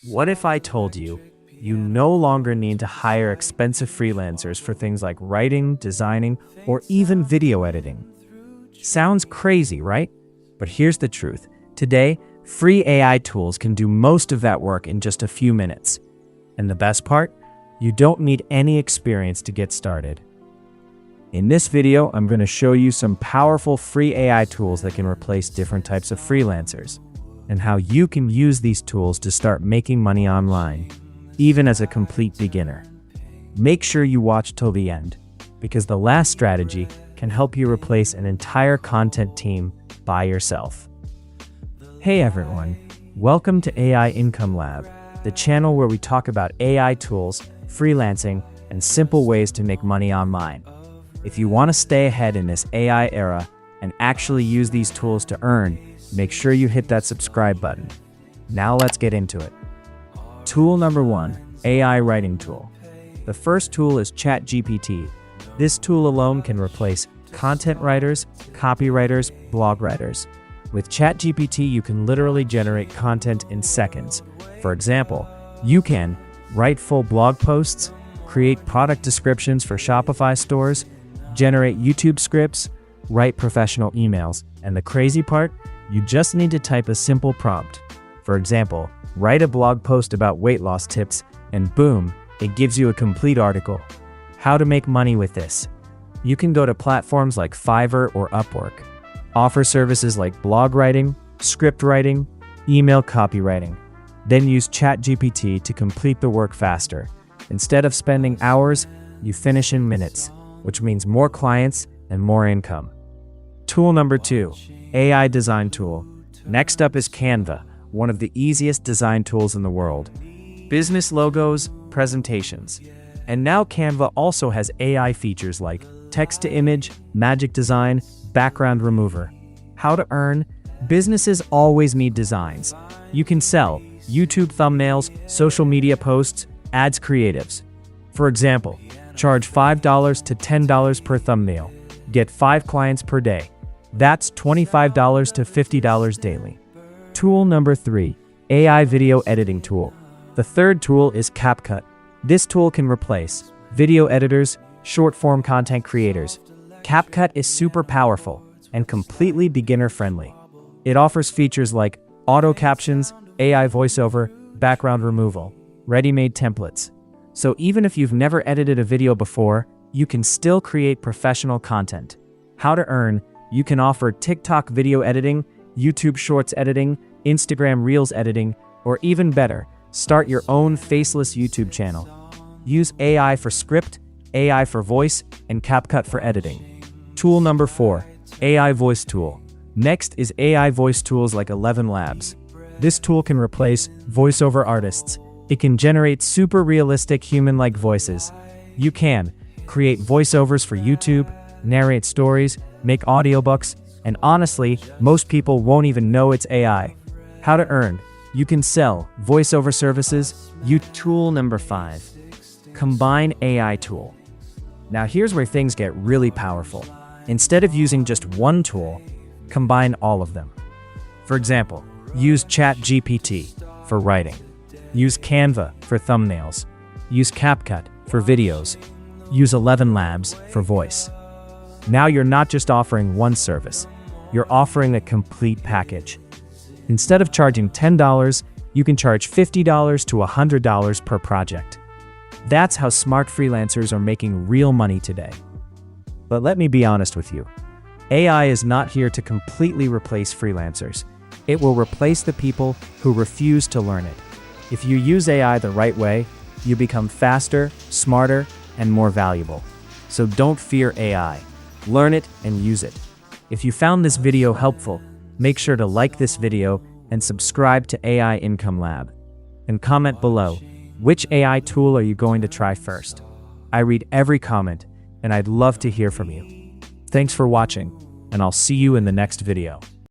What if I told you you no longer need to hire expensive freelancers for things like writing, designing, or even video editing? Sounds crazy, right? But here's the truth. Today, free AI tools can do most of that work in just a few minutes. And the best part? You don't need any experience to get started. In this video, I'm going to show you some powerful free AI tools that can replace different types of freelancers, and how you can use these tools to start making money online, even as a complete beginner. Make sure you watch till the end, because the last strategy can help you replace an entire content team by yourself. Hey everyone, welcome to AI Income Lab, the channel where we talk about AI tools, freelancing, and simple ways to make money online. If you want to stay ahead in this AI era and actually use these tools to earn, make sure you hit that subscribe button. Now let's get into it. Tool number 1, AI writing tool. The first tool is ChatGPT. This tool alone can replace content writers, copywriters, blog writers. With ChatGPT, you can literally generate content in seconds. For example, you can write full blog posts, create product descriptions for Shopify stores, generate YouTube scripts, write professional emails, and the crazy part? You just need to type a simple prompt. For example, write a blog post about weight loss tips, and boom, it gives you a complete article. How to make money with this? You can go to platforms like Fiverr or Upwork. Offer services like blog writing, script writing, email copywriting. Then use ChatGPT to complete the work faster. Instead of spending hours, you finish in minutes, which means more clients and more income. Tool number 2, AI design tool. Next up is Canva, one of the easiest design tools in the world. Business logos, presentations. And now Canva also has AI features like text to image, magic design, background remover. How to earn? Businesses always need designs. You can sell YouTube thumbnails, social media posts, ads creatives. For example, charge $5 to $10 per thumbnail. Get 5 clients per day. That's $25 to $50 daily. Tool number 3, AI video editing tool. The third tool is CapCut. This tool can replace video editors, short-form content creators. CapCut is super powerful and completely beginner-friendly. It offers features like auto captions, AI voiceover, background removal, ready-made templates. So even if you've never edited a video before, you can still create professional content. How to earn? You can offer TikTok video editing, YouTube Shorts editing, Instagram Reels editing, or even better, start your own faceless YouTube channel. Use AI for script, AI for voice, and CapCut for editing. Tool number 4, AI voice tool. Next is AI voice tools like ElevenLabs. This tool can replace voiceover artists. It can generate super realistic human-like voices. You can create voiceovers for YouTube, narrate stories, make audiobooks, and honestly, most people won't even know it's AI. How to earn? You can sell voiceover services. Tool number 5, combine AI tool. Now here's where things get really powerful. Instead of using just one tool, combine all of them. For example, use ChatGPT for writing. Use Canva for thumbnails. Use CapCut for videos. Use ElevenLabs for voice. Now you're not just offering one service, you're offering a complete package. Instead of charging $10, you can charge $50 to $100 per project. That's how smart freelancers are making real money today. But let me be honest with you. AI is not here to completely replace freelancers. It will replace the people who refuse to learn it. If you use AI the right way, you become faster, smarter, and more valuable. So don't fear AI. Learn it and use it. If you found this video helpful, make sure to like this video and subscribe to AI Income Lab. And comment below, which AI tool are you going to try first? I read every comment, and I'd love to hear from you. Thanks for watching, and I'll see you in the next video.